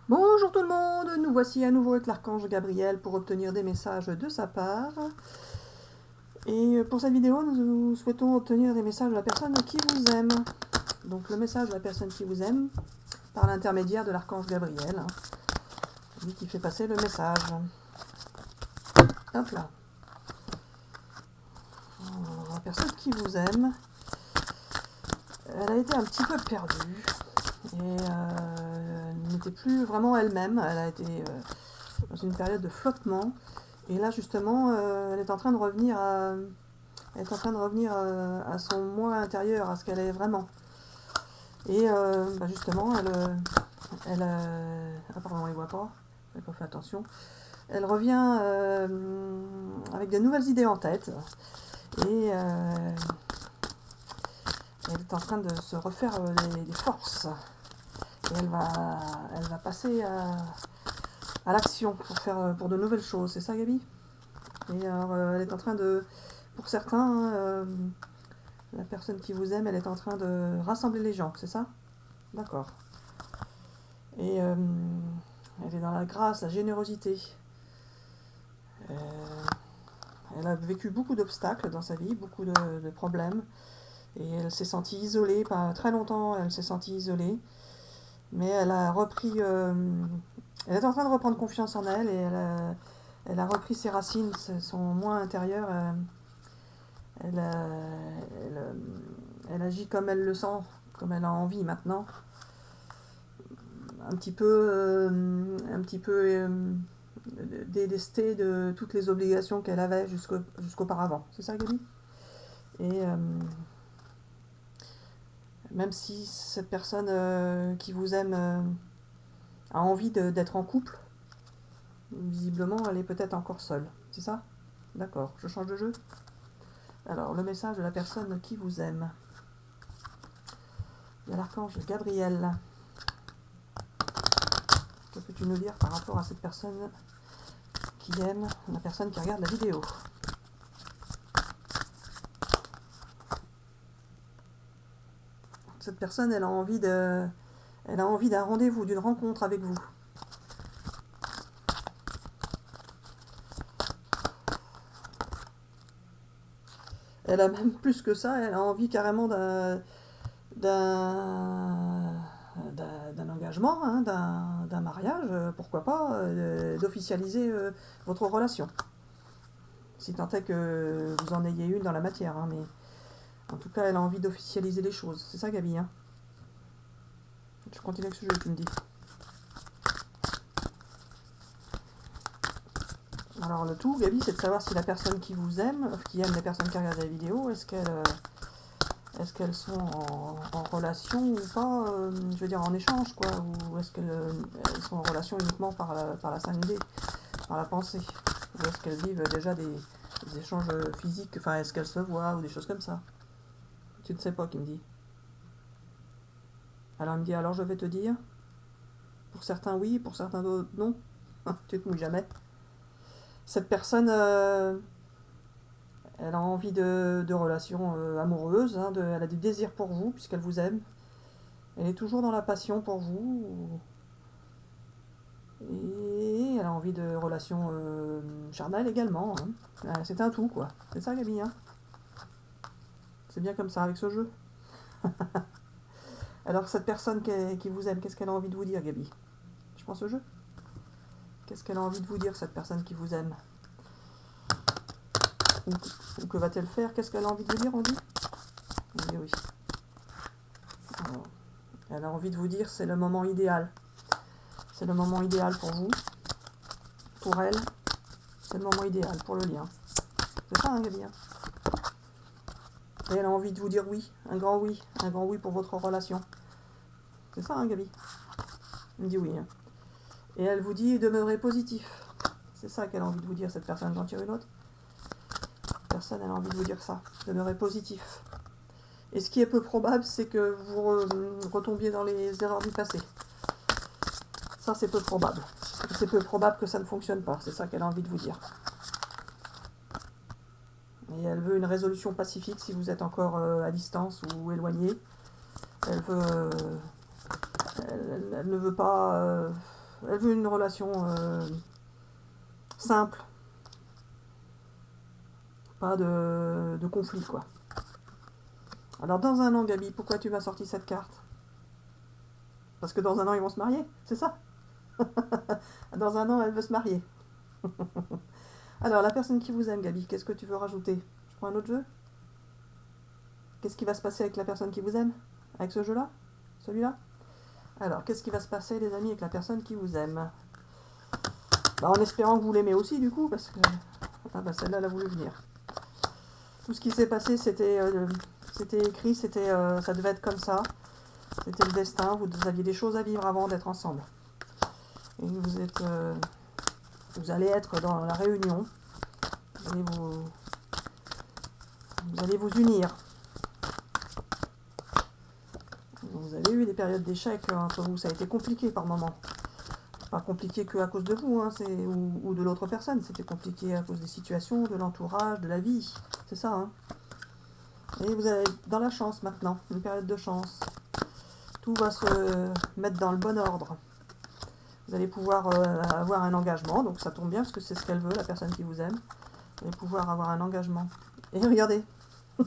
Bonjour tout le monde, nous voici à nouveau avec l'archange Gabriel pour obtenir des messages de sa part. Et pour cette vidéo, nous souhaitons obtenir des messages de la personne qui vous aime. Donc le message de la personne qui vous aime par l'intermédiaire de l'archange Gabriel, lui qui fait passer le message. Hop là. La personne qui vous aime, elle a été un petit peu perdue et elle n'était plus vraiment elle-même. Elle a été dans une période de flottement. Et là justement, elle est en train de revenir à son moi intérieur, à ce qu'elle est vraiment. Et justement, ah pardon, on ne les voit pas, j'ai pas fait attention. Elle revient avec de nouvelles idées en tête. Et elle est en train de se refaire des forces. Et elle va passer à l'action pour de nouvelles choses. C'est ça, Gabi? Et alors, elle est en train de... Pour certains, la personne qui vous aime, elle est en train de rassembler les gens, c'est ça? D'accord. Et elle est dans la grâce, la générosité. Elle a vécu beaucoup d'obstacles dans sa vie, beaucoup de problèmes. Et elle s'est sentie isolée, pas très longtemps, elle s'est sentie isolée. Mais elle a repris... elle est en train de reprendre confiance en elle et elle a repris ses racines, son moi intérieur. Elle, elle agit comme elle le sent, comme elle a envie maintenant. Un petit peu délestée de toutes les obligations qu'elle avait jusqu'auparavant. C'est ça, Gabi? Et même si cette personne qui vous aime a envie d'être en couple, visiblement, elle est peut-être encore seule. C'est ça? D'accord, je change de jeu. Alors, le message de la personne qui vous aime. Il y a l'archange Gabriel. Que peux-tu nous dire par rapport à cette personne qui aime, la personne qui regarde la vidéo? Cette personne, elle a envie d'un rendez-vous, d'une rencontre avec vous. Elle a même plus que ça, elle a envie carrément d'un engagement, hein, d'un mariage, pourquoi pas, d'officialiser votre relation. Si tant est que vous en ayez une dans la matière, hein, mais en tout cas, elle a envie d'officialiser les choses. C'est ça, Gabi, hein? Je continue avec ce jeu, tu me dis. Alors, le tout, Gabi, c'est de savoir si la personne qui vous aime, qui aime les personnes qui regardent la vidéo, est-ce qu'elles sont en relation ou pas, je veux dire en échange, quoi, ou est-ce qu'elles sont en relation uniquement par la 5D, par la pensée, ou est-ce qu'elles vivent déjà des échanges physiques, enfin, est-ce qu'elles se voient, ou des choses comme ça? Tu ne sais pas, qui me dit. Alors, il me dit, alors je vais te dire, pour certains oui, pour certains d'autres non. Tu te mouilles jamais. Cette personne, elle a envie de relations amoureuses, hein, elle a du désir pour vous, puisqu'elle vous aime. Elle est toujours dans la passion pour vous. Et elle a envie de relations charnelles également. Hein. C'est un tout, quoi. C'est ça, Gabi, hein? C'est bien comme ça avec ce jeu. Alors, cette personne qui vous aime, qu'est-ce qu'elle a envie de vous dire, Gabi? Je pense au jeu. Qu'est-ce qu'elle a envie de vous dire, cette personne qui vous aime? Ou que va-t-elle faire? Qu'est-ce qu'elle a envie de vous dire, on dit? On dit oui. Alors, elle a envie de vous dire, c'est le moment idéal. C'est le moment idéal pour vous, pour elle. C'est le moment idéal pour le lien. C'est ça, hein, Gabi, hein? Et elle a envie de vous dire oui, un grand oui pour votre relation. C'est ça, hein, Gabi? Elle me dit oui. Hein. Et elle vous dit demeurez positif. C'est ça qu'elle a envie de vous dire, cette personne. J'en tire une autre. Personne, elle a envie de vous dire ça. Demeurez positif. Et ce qui est peu probable, c'est que vous retombiez dans les erreurs du passé. Ça, c'est peu probable. C'est peu probable que ça ne fonctionne pas. C'est ça qu'elle a envie de vous dire. Et elle veut une résolution pacifique si vous êtes encore à distance ou éloigné. Elle ne veut pas Elle veut une relation simple. Pas de conflit, quoi. Alors, dans un an, Gabi, pourquoi tu m'as sorti cette carte? Parce que dans un an, ils vont se marier, c'est ça? Dans un an, elle veut se marier. Alors, la personne qui vous aime, Gabi, qu'est-ce que tu veux rajouter? Je prends un autre jeu? Qu'est-ce qui va se passer avec la personne qui vous aime? Avec ce jeu-là? Celui-là? Alors, qu'est-ce qui va se passer, les amis, avec la personne qui vous aime? Bah, en espérant que vous l'aimez aussi, du coup, parce que... Ah bah, celle-là, elle a voulu venir. Tout ce qui s'est passé, c'était écrit, ça devait être comme ça. C'était le destin, vous aviez des choses à vivre avant d'être ensemble. Et vous allez être dans la réunion. Vous allez vous unir. Vous avez eu des périodes d'échec entre vous, ça a été compliqué par moments. Pas compliqué que à cause de vous, hein, ou de l'autre personne, c'était compliqué à cause des situations, de l'entourage, de la vie, c'est ça. Hein. Et vous allez dans la chance maintenant, une période de chance. Tout va se mettre dans le bon ordre. Vous allez pouvoir avoir un engagement, donc ça tombe bien parce que c'est ce qu'elle veut, la personne qui vous aime. Vous allez pouvoir avoir un engagement. Et regardez,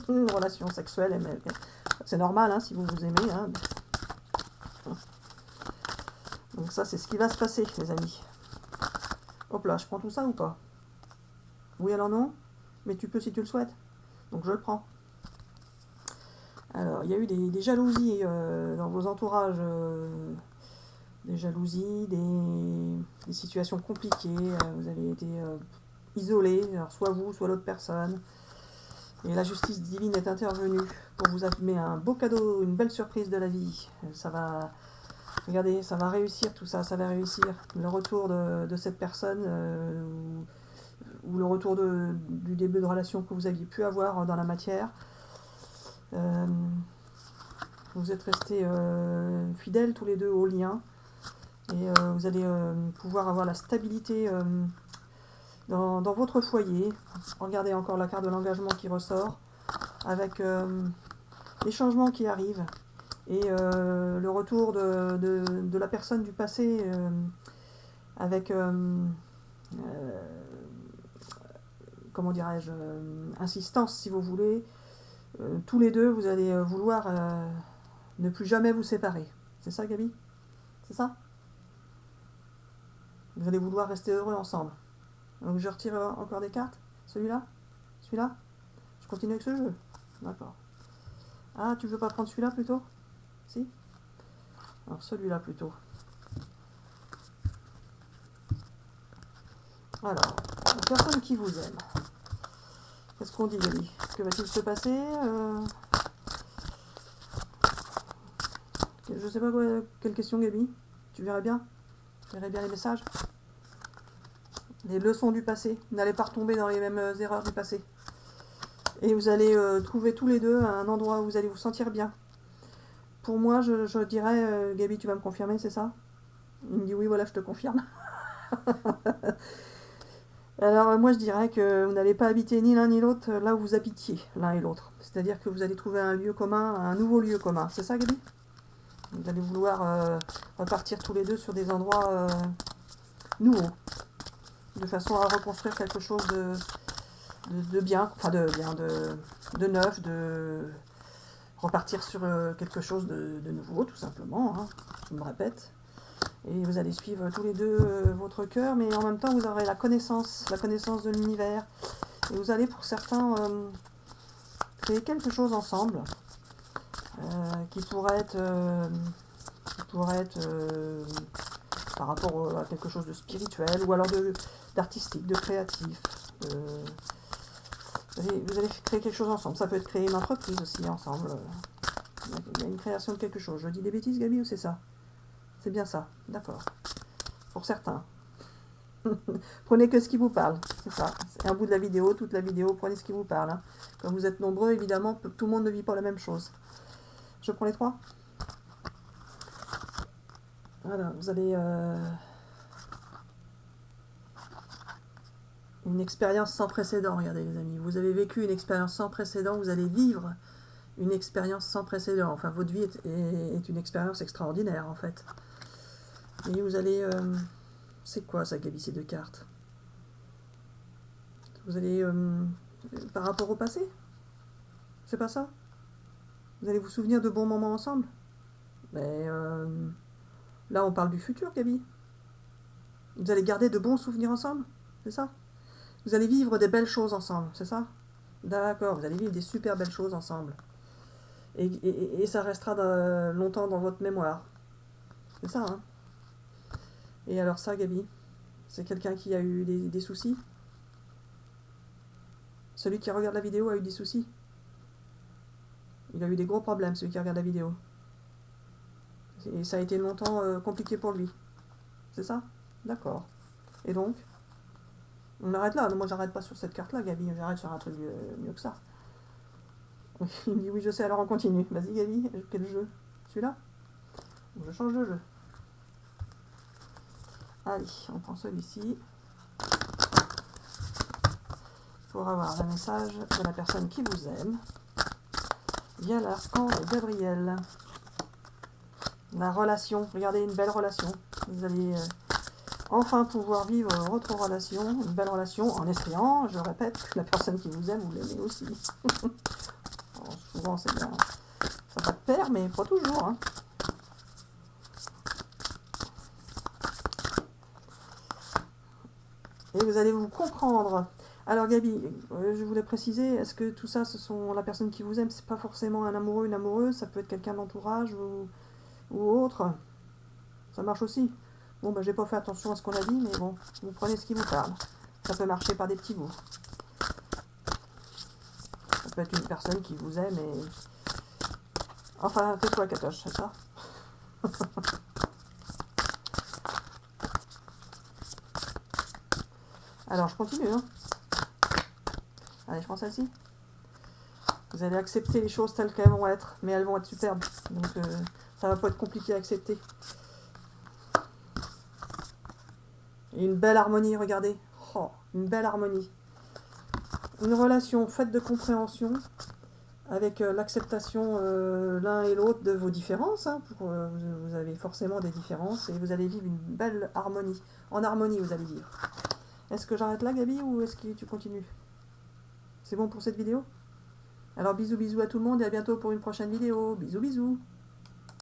une relation sexuelle, c'est normal hein, si vous vous aimez. Hein. Donc ça, c'est ce qui va se passer, les amis. Hop là, je prends tout ça ou pas? Oui, alors non? Mais tu peux si tu le souhaites. Donc je le prends. Alors, il y a eu des jalousies dans vos entourages. Des jalousies, des situations compliquées. Vous avez été isolés, alors soit vous, soit l'autre personne. Et la justice divine est intervenue pour vous amener un beau cadeau, une belle surprise de la vie. Ça va... Regardez, ça va réussir tout ça, ça va réussir. Le retour de cette personne ou le retour du début de relation que vous aviez pu avoir dans la matière. Vous êtes restés fidèles tous les deux au lien et vous allez pouvoir avoir la stabilité dans votre foyer. Regardez encore la carte de l'engagement qui ressort avec les changements qui arrivent. Et le retour de la personne du passé avec, comment dirais-je, insistance si vous voulez. Tous les deux, vous allez vouloir ne plus jamais vous séparer. C'est ça, Gabi? C'est ça? Vous allez vouloir rester heureux ensemble. Donc je retire encore des cartes. Celui-là? Celui-là? Je continue avec ce jeu. D'accord. Ah, tu veux pas prendre celui-là plutôt? Si? Alors celui-là plutôt. Alors, la personne qui vous aime. Qu'est-ce qu'on dit, Gabi? Que va-t-il se passer? Je sais pas quoi, quelle question, Gabi? Tu verrais bien? Tu verrais bien les messages? Les leçons du passé. N'allez pas retomber dans les mêmes erreurs du passé. Et vous allez trouver tous les deux un endroit où vous allez vous sentir bien. Pour moi, je dirais, Gabi, tu vas me confirmer, c'est ça? Il me dit oui, voilà, je te confirme. Alors moi, je dirais que vous n'allez pas habiter ni l'un ni l'autre là où vous habitiez, l'un et l'autre. C'est-à-dire que vous allez trouver un lieu commun, un nouveau lieu commun. C'est ça, Gabi? Vous allez vouloir repartir tous les deux sur des endroits nouveaux, de façon à reconstruire quelque chose de bien, enfin de neuf, de repartir sur quelque chose de nouveau, tout simplement, hein, je me répète. Et vous allez suivre tous les deux votre cœur, mais en même temps, vous aurez la connaissance de l'univers. Et vous allez, pour certains, créer quelque chose ensemble, qui pourrait être par rapport à quelque chose de spirituel, ou alors d'artistique, de créatif. Vous allez créer quelque chose ensemble. Ça peut être créer une entreprise aussi ensemble. Il y a une création de quelque chose. Je dis des bêtises, Gabi, ou c'est ça? C'est bien ça, d'accord. Pour certains. Prenez que ce qui vous parle, c'est ça. C'est un bout de la vidéo, toute la vidéo, prenez ce qui vous parle. Hein. Comme vous êtes nombreux, évidemment, tout le monde ne vit pas la même chose. Je prends les trois. Voilà, vous allez... une expérience sans précédent, regardez les amis. Vous avez vécu une expérience sans précédent, vous allez vivre une expérience sans précédent. Enfin, votre vie est une expérience extraordinaire, en fait. Et vous allez... c'est quoi ça, Gabi, ces deux cartes? Vous allez... par rapport au passé? C'est pas ça? Vous allez vous souvenir de bons moments ensemble? Mais là, on parle du futur, Gabi. Vous allez garder de bons souvenirs ensemble? C'est ça? Vous allez vivre des belles choses ensemble, c'est ça? D'accord, vous allez vivre des super belles choses ensemble. Et ça restera longtemps dans votre mémoire. C'est ça, hein? Et alors ça, Gabi, c'est quelqu'un qui a eu des soucis? Celui qui regarde la vidéo a eu des soucis? Il a eu des gros problèmes, celui qui regarde la vidéo. Et ça a été longtemps compliqué pour lui. C'est ça? D'accord. Et donc, on arrête là. Non, moi, j'arrête pas sur cette carte-là, Gabi. J'arrête sur un truc mieux que ça. Il me dit oui, je sais, alors on continue. Vas-y, Gabi, quel jeu? Celui-là? Je change de jeu. Allez, on prend celui-ci. Pour avoir un message de la personne qui vous aime. Via l'archange Gabriel. La relation. Regardez, une belle relation. Vous allez enfin pouvoir vivre votre relation, une belle relation, en espérant, je répète, que la personne qui vous aime, vous l'aimez aussi. Alors, souvent, c'est bien. Ça va de pair, mais pas toujours. Hein. Et vous allez vous comprendre. Alors Gabi, je voulais préciser, est-ce que tout ça, ce sont la personne qui vous aime, c'est pas forcément un amoureux, une amoureuse, ça peut être quelqu'un d'entourage ou autre. Ça marche aussi. Bon, ben, j'ai pas fait attention à ce qu'on a dit, mais bon, vous prenez ce qui vous parle. Ça peut marcher par des petits bouts. Ça peut être une personne qui vous aime et... Enfin, tais-toi, Katoche, c'est ça? Alors, je continue, hein. Allez, je prends celle-ci. Vous allez accepter les choses telles qu'elles vont être, mais elles vont être superbes. Donc, ça va pas être compliqué à accepter. Et une belle harmonie, regardez. Oh, une belle harmonie. Une relation faite de compréhension, avec l'acceptation l'un et l'autre de vos différences. Hein, vous avez forcément des différences et vous allez vivre une belle harmonie. En harmonie, vous allez vivre. Est-ce que j'arrête là, Gabi, ou est-ce que tu continues? C'est bon pour cette vidéo? Alors bisous bisous à tout le monde et à bientôt pour une prochaine vidéo. Bisous bisous.